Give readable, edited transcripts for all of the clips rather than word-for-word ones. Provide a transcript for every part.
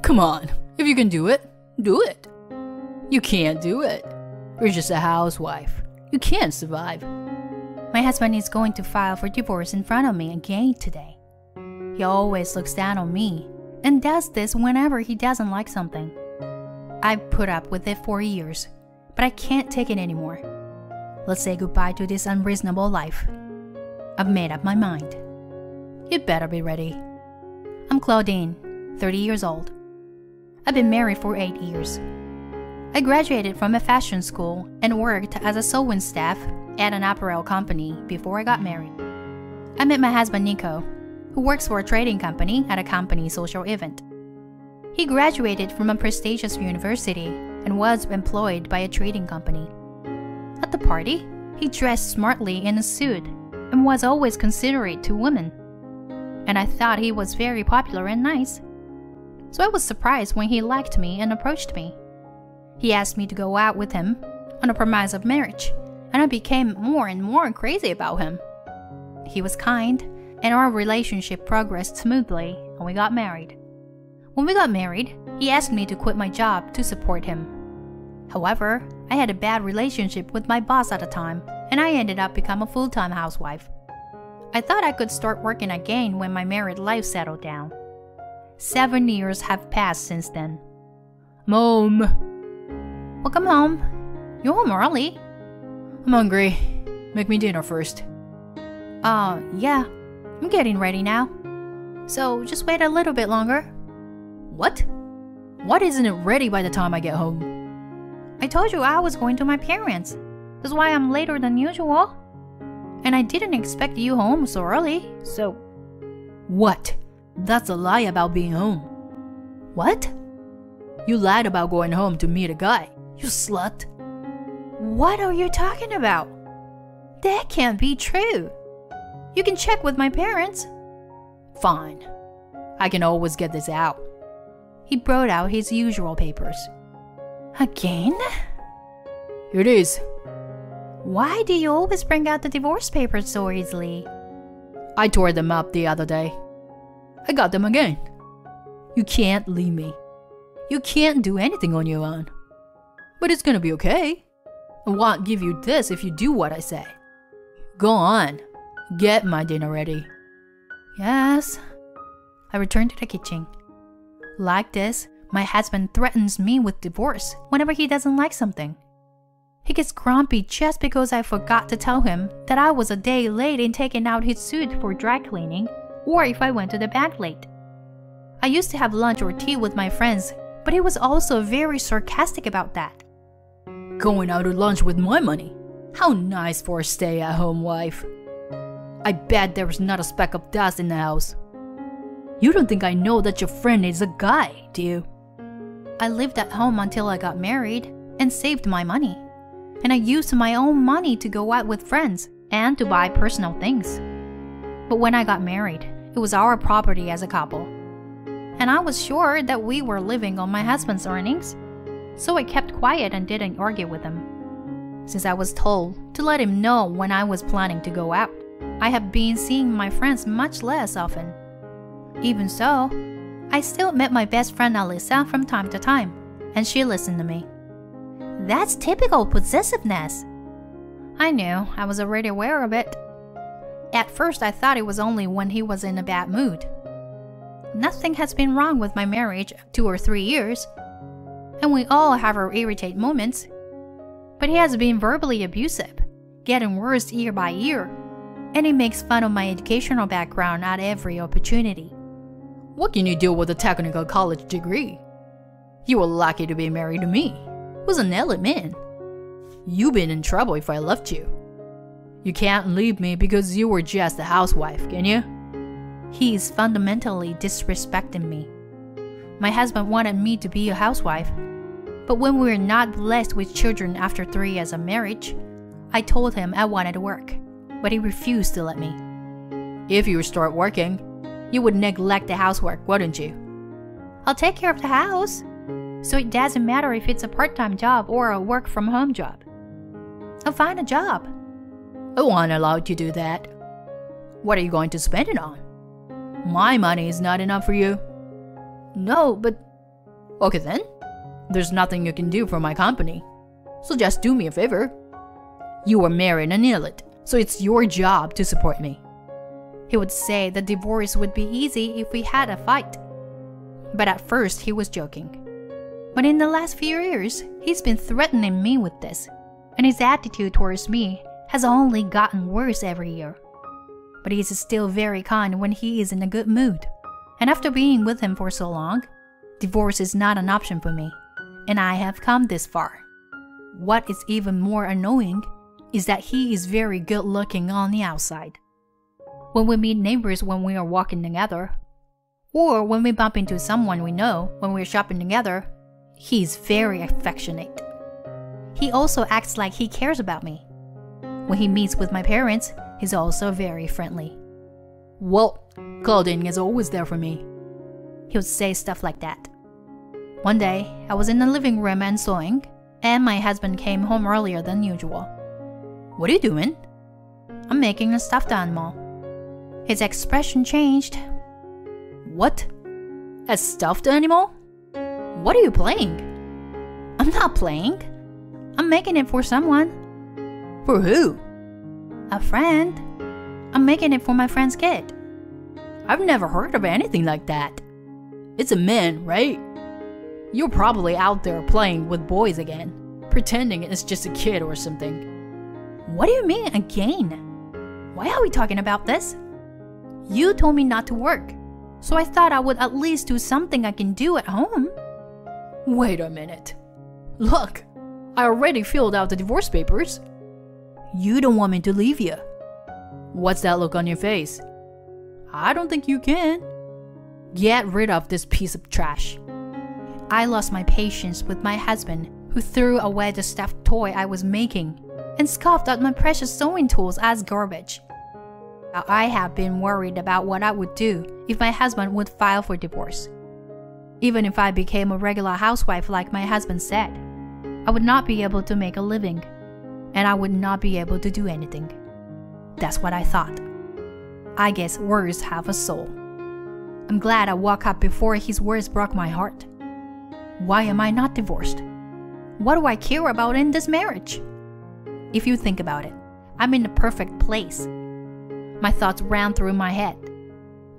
Come on, if you can do it, do it. You can't do it. You're just a housewife. You can't survive. My husband is going to file for divorce in front of me again today. He always looks down on me and does this whenever he doesn't like something. I've put up with it for years, but I can't take it anymore. Let's say goodbye to this unreasonable life. I've made up my mind. You'd better be ready. I'm Claudine, 30 years old. I've been married for 8 years. I graduated from a fashion school and worked as a sewing staff at an apparel company before I got married. I met my husband Nico, who works for a trading company at a company social event. He graduated from a prestigious university and was employed by a trading company. At the party, he dressed smartly in a suit and was always considerate to women. And I thought he was very popular and nice. So I was surprised when he liked me and approached me. He asked me to go out with him on a promise of marriage, and I became more and more crazy about him. He was kind, and our relationship progressed smoothly, and we got married. When we got married, he asked me to quit my job to support him. However, I had a bad relationship with my boss at the time, and I ended up becoming a full-time housewife. I thought I could start working again when my married life settled down. 7 years have passed since then. Mom! Welcome home. You're home early. I'm hungry. Make me dinner first. Yeah. I'm getting ready now. So just wait a little bit longer. What? What isn't it ready by the time I get home? I told you I was going to my parents. That's why I'm later than usual. And I didn't expect you home so early, so... What? That's a lie about being home. What? You lied about going home to meet a guy. You slut. What are you talking about? That can't be true. You can check with my parents. Fine. I can always get this out. He brought out his usual papers. Again? Here it is. Why do you always bring out the divorce papers so easily? I tore them up the other day. I got them again. You can't leave me. You can't do anything on your own. But it's gonna be okay. I won't give you this if you do what I say. Go on. Get my dinner ready. Yes. I returned to the kitchen. Like this, my husband threatens me with divorce whenever he doesn't like something. He gets grumpy just because I forgot to tell him that I was a day late in taking out his suit for dry cleaning, or if I went to the bank late. I used to have lunch or tea with my friends, but he was also very sarcastic about that. Going out to lunch with my money? How nice for a stay-at-home wife. I bet there was not a speck of dust in the house. You don't think I know that your friend is a guy, do you? I lived at home until I got married and saved my money. And I used my own money to go out with friends and to buy personal things. But when I got married, it was our property as a couple. And I was sure that we were living on my husband's earnings, so I kept quiet and didn't argue with him. Since I was told to let him know when I was planning to go out, I have been seeing my friends much less often. Even so, I still met my best friend Alyssa from time to time, and she listened to me. That's typical possessiveness. I knew, I was already aware of it. At first I thought it was only when he was in a bad mood. Nothing has been wrong with my marriage 2 or 3 years, and we all have our irritate moments. But he has been verbally abusive, getting worse year by year, and he makes fun of my educational background at every opportunity. What can you do with a technical college degree? You were lucky to be married to me. Was an element. You've been in trouble if I left you. You can't leave me because you were just a housewife, can you? He is fundamentally disrespecting me. My husband wanted me to be a housewife, but when we were not blessed with children after 3 years of marriage, I told him I wanted to work, but he refused to let me. If you start working, you would neglect the housework, wouldn't you? I'll take care of the house, so it doesn't matter if it's a part-time job or a work-from-home job. I'll find a job. I won't allow you to do that. What are you going to spend it on? My money is not enough for you. No, but Okay then. There's nothing you can do for my company. So just do me a favor. You are married and ill, so it's your job to support me. He would say the divorce would be easy if we had a fight. But at first he was joking. But in the last few years, he's been threatening me with this, and his attitude towards me has only gotten worse every year. But he's still very kind when he is in a good mood. And after being with him for so long, divorce is not an option for me, and I have come this far. What is even more annoying is that he is very good looking on the outside. When we meet neighbors when we are walking together, or when we bump into someone we know when we're shopping together, he's very affectionate. He also acts like he cares about me. When he meets with my parents, he's also very friendly. Well, Claudine is always there for me. He would say stuff like that. One day, I was in the living room and sewing, and my husband came home earlier than usual. What are you doing? I'm making a stuffed animal. His expression changed. What? A stuffed animal? What are you playing? I'm not playing. I'm making it for someone. For who? A friend. I'm making it for my friend's kid. I've never heard of anything like that. It's a man, right? You're probably out there playing with boys again, pretending it's just a kid or something. What do you mean, again? Why are we talking about this? You told me not to work, so I thought I would at least do something I can do at home. Wait a minute. Look, I already filled out the divorce papers. You don't want me to leave you. What's that look on your face? I don't think you can. Get rid of this piece of trash. I lost my patience with my husband, who threw away the stuffed toy I was making and scoffed at my precious sewing tools as garbage. I have been worried about what I would do if my husband would file for divorce. Even if I became a regular housewife like my husband said, I would not be able to make a living, and I would not be able to do anything. That's what I thought. I guess words have a soul. I'm glad I woke up before his words broke my heart. Why am I not divorced? What do I care about in this marriage? If you think about it, I'm in the perfect place. My thoughts ran through my head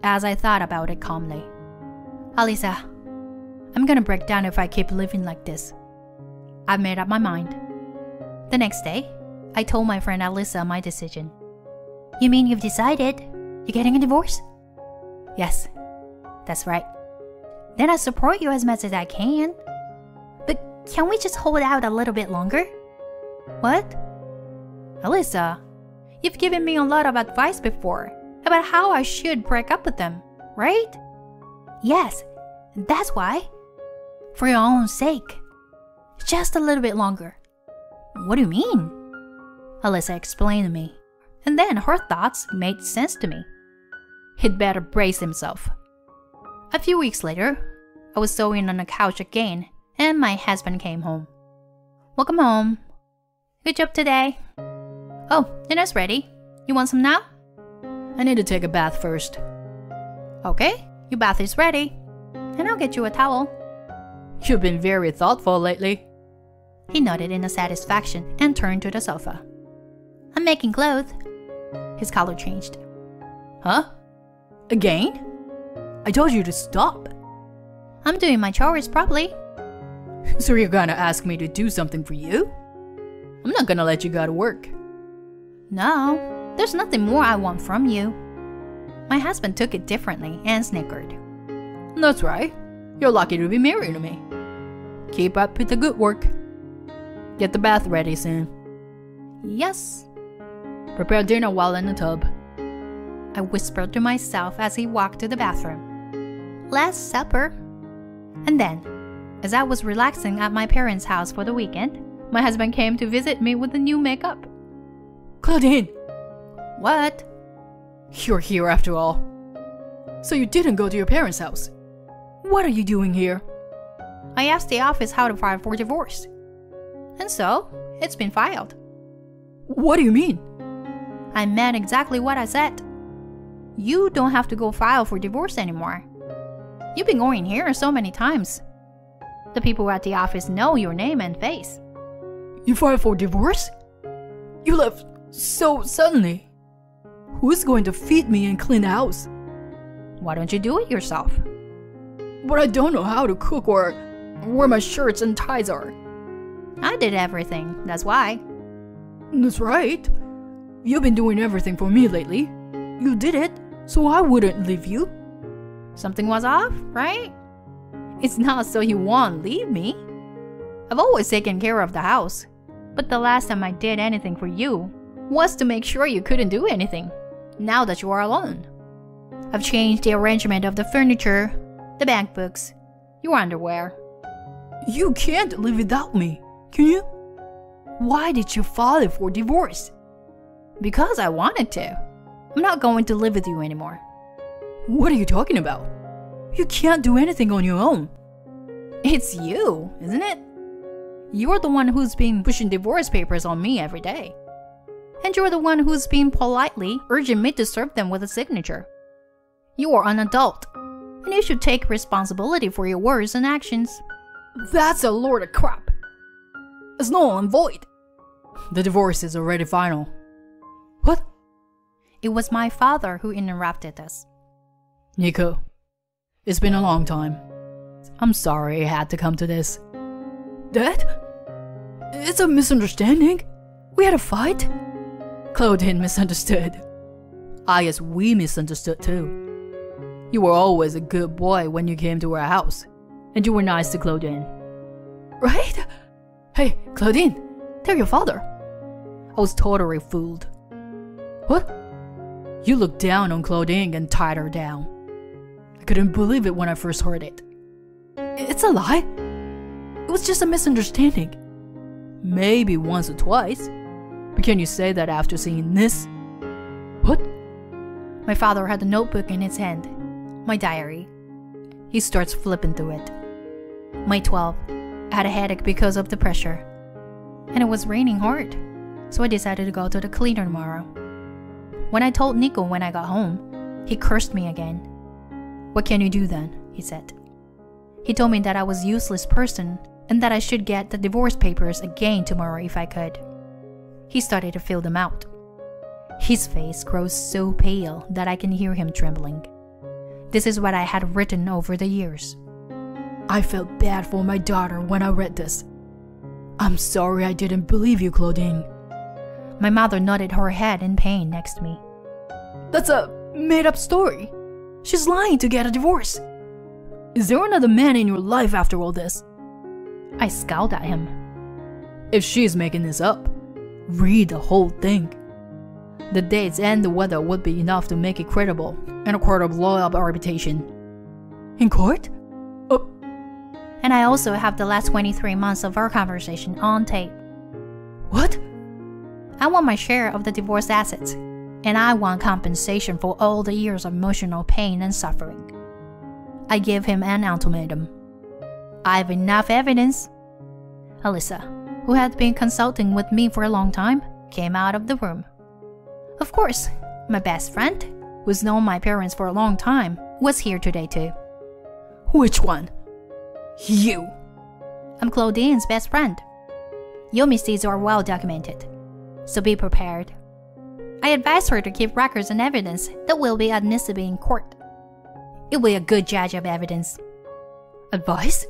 as I thought about it calmly. Alisa, I'm gonna break down if I keep living like this. I've made up my mind. The next day, I told my friend Alisa my decision. You mean you've decided? You're getting a divorce? Yes, that's right. Then I support you as much as I can. But can we just hold out a little bit longer? What? Alisa, you've given me a lot of advice before about how I should break up with them, right? Yes, that's why. For your own sake. Just a little bit longer. What do you mean? Alisa explained to me, and then her thoughts made sense to me. He'd better brace himself. A few weeks later, I was sewing on the couch again, and my husband came home. Welcome home. Good job today. Oh, dinner's ready. You want some now? I need to take a bath first. Okay, your bath is ready. And I'll get you a towel. You've been very thoughtful lately. He nodded in satisfaction and turned to the sofa. I'm making clothes. His color changed. Huh? Again? I told you to stop. I'm doing my chores properly. So you're gonna ask me to do something for you? I'm not gonna let you go to work. No, there's nothing more I want from you. My husband took it differently and snickered. That's right. You're lucky to be married to me. Keep up with the good work. Get the bath ready soon. Yes. Prepare dinner while in the tub. I whispered to myself as he walked to the bathroom. Last supper. And then, as I was relaxing at my parents' house for the weekend, my husband came to visit me with the new makeup. Claudine! What? You're here after all. So you didn't go to your parents' house. What are you doing here? I asked the office how to file for divorce. And so, it's been filed. What do you mean? I meant exactly what I said. You don't have to go file for divorce anymore. You've been going here so many times. The people at the office know your name and face. You filed for divorce? You left so suddenly. Who's going to feed me and clean the house? Why don't you do it yourself? But I don't know how to cook or where my shirts and ties are. I did everything, that's why. That's right. You've been doing everything for me lately. You did it, so I wouldn't leave you. Something was off, right? It's not so you won't leave me. I've always taken care of the house. But the last time I did anything for you was to make sure you couldn't do anything, now that you are alone. I've changed the arrangement of the furniture, the bank books, your underwear. You can't live without me, can you? Why did you file for divorce? Because I wanted to. I'm not going to live with you anymore. What are you talking about? You can't do anything on your own. It's you, isn't it? You're the one who's been pushing divorce papers on me every day. And you're the one who's been politely urging me to serve them with a signature. You are an adult, and you should take responsibility for your words and actions. That's a load of crap. It's null and void. The divorce is already final. What? It was my father who interrupted us. Nico, it's been a long time. I'm sorry it had to come to this. Dad? It's a misunderstanding. We had a fight. Claudine misunderstood. I guess we misunderstood too. You were always a good boy when you came to our house, and you were nice to Claudine. Right? Hey, Claudine, tell your father. I was totally fooled. What? You looked down on Claudine and tied her down. I couldn't believe it when I first heard it. It's a lie. It was just a misunderstanding. Maybe once or twice. But can you say that after seeing this? What? My father had a notebook in his hand. My diary. He starts flipping through it. May 12th. I had a headache because of the pressure. And it was raining hard. So I decided to go to the cleaner tomorrow. When I told Nico when I got home, he cursed me again. What can you do then? He said. He told me that I was a useless person and that I should get the divorce papers again tomorrow if I could. He started to fill them out. His face grows so pale that I can hear him trembling. This is what I had written over the years. I felt bad for my daughter when I read this. I'm sorry I didn't believe you, Claudine. My mother nodded her head in pain next to me. That's a made-up story. She's lying to get a divorce. Is there another man in your life after all this? I scowled at him. If she's making this up, read the whole thing. The dates and the weather would be enough to make it credible, and a court of blow up our reputation. In court? Oh. And I also have the last 23 months of our conversation on tape. What? I want my share of the divorce assets, and I want compensation for all the years of emotional pain and suffering. I give him an ultimatum. I have enough evidence. Alyssa, who had been consulting with me for a long time, came out of the room. Of course, my best friend, who's known my parents for a long time, was here today too. Which one? You. I'm Claudine's best friend. Your misdeeds are well documented, so be prepared. I advise her to keep records and evidence that will be admissible in court. You'll be a good judge of evidence. Advice?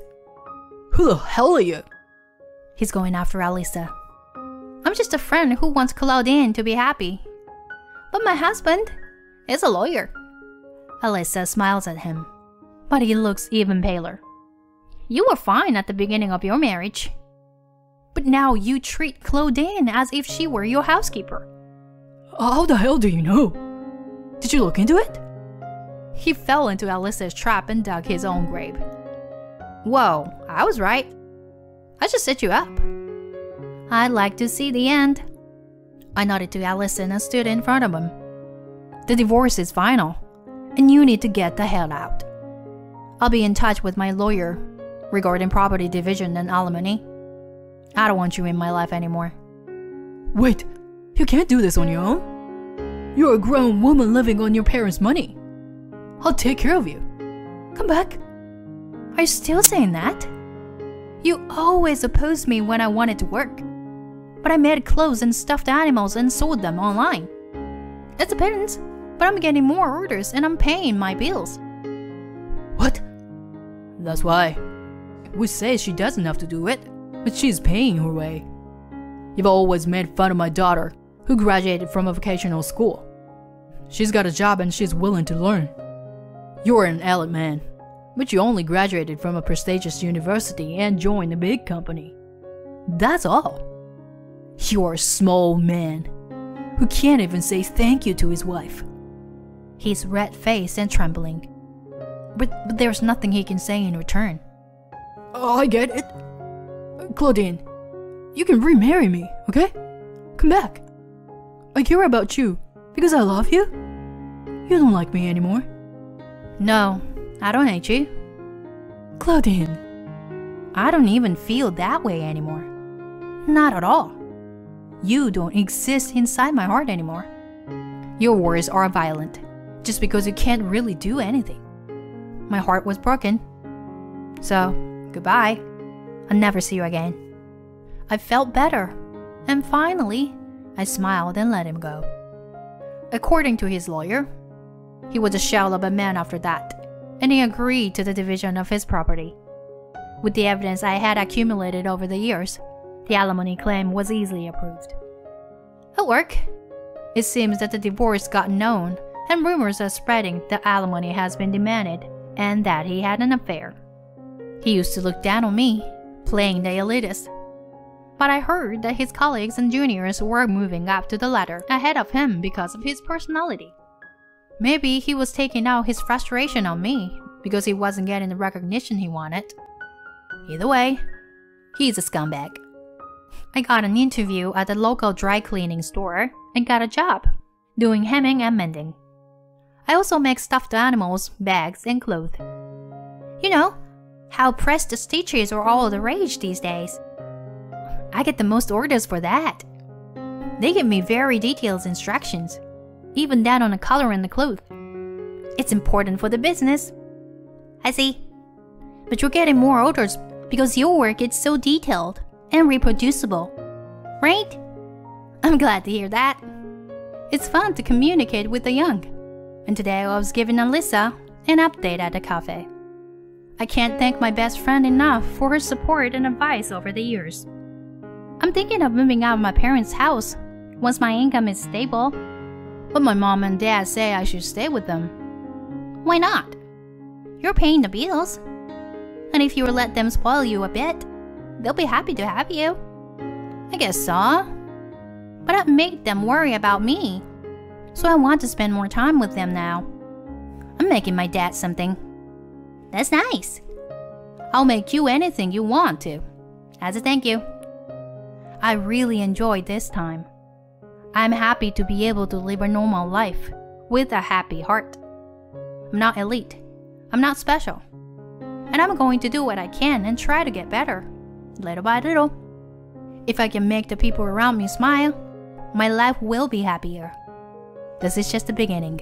Who the hell are you? He's going after Alyssa. I'm just a friend who wants Claudine to be happy. But my husband is a lawyer. Alyssa smiles at him, but he looks even paler. You were fine at the beginning of your marriage. But now you treat Claudine as if she were your housekeeper. How the hell do you know? Did you look into it? He fell into Alyssa's trap and dug his own grave. Whoa, I was right. I just set you up. I'd like to see the end. I nodded to Alyssa and stood in front of him. The divorce is final, and you need to get the hell out. I'll be in touch with my lawyer regarding property division and alimony. I don't want you in my life anymore. Wait, you can't do this on your own. You're a grown woman living on your parents' money. I'll take care of you. Come back. Are you still saying that? You always opposed me when I wanted to work. But I made clothes and stuffed animals and sold them online. It depends, but I'm getting more orders and I'm paying my bills. What? That's why. We say she doesn't have to do it, but she's paying her way. You've always made fun of my daughter, who graduated from a vocational school. She's got a job and she's willing to learn. You're an elite man, but you only graduated from a prestigious university and joined a big company. That's all. You're a small man who can't even say thank you to his wife. He's red-faced and trembling. But there's nothing he can say in return. Oh, I get it. Claudine, you can remarry me, okay? Come back. I care about you because I love you. You don't like me anymore. No, I don't hate you. Claudine. I don't even feel that way anymore. Not at all. You don't exist inside my heart anymore. Your words are violent, just because you can't really do anything. My heart was broken. So, goodbye. I'll never see you again. I felt better, and finally, I smiled and let him go. According to his lawyer, he was a shell of a man after that, and he agreed to the division of his property. With the evidence I had accumulated over the years, the alimony claim was easily approved. At work, it seems that the divorce got known, and rumors are spreading that alimony has been demanded and that he had an affair. He used to look down on me, playing the elitist. But I heard that his colleagues and juniors were moving up to the ladder ahead of him because of his personality. Maybe he was taking out his frustration on me because he wasn't getting the recognition he wanted. Either way, he's a scumbag. I got an interview at the local dry cleaning store and got a job doing hemming and mending. I also make stuffed animals, bags, and clothes. You know, how pressed stitches are all the rage these days. I get the most orders for that. They give me very detailed instructions, even down on the color in the clothes. It's important for the business. I see. But you're getting more orders because your work is so detailed and reproducible, right? I'm glad to hear that. It's fun to communicate with the young. And today I was giving Alyssa an update at the cafe. I can't thank my best friend enough for her support and advice over the years. I'm thinking of moving out of my parents' house once my income is stable. But my mom and dad say I should stay with them. Why not? You're paying the bills. And if you let them spoil you a bit, they'll be happy to have you. I guess so. But that made them worry about me. So I want to spend more time with them now. I'm making my dad something. That's nice. I'll make you anything you want to, as a thank you. I really enjoyed this time. I'm happy to be able to live a normal life with a happy heart. I'm not elite. I'm not special. And I'm going to do what I can and try to get better, little by little. If I can make the people around me smile, my life will be happier. This is just the beginning.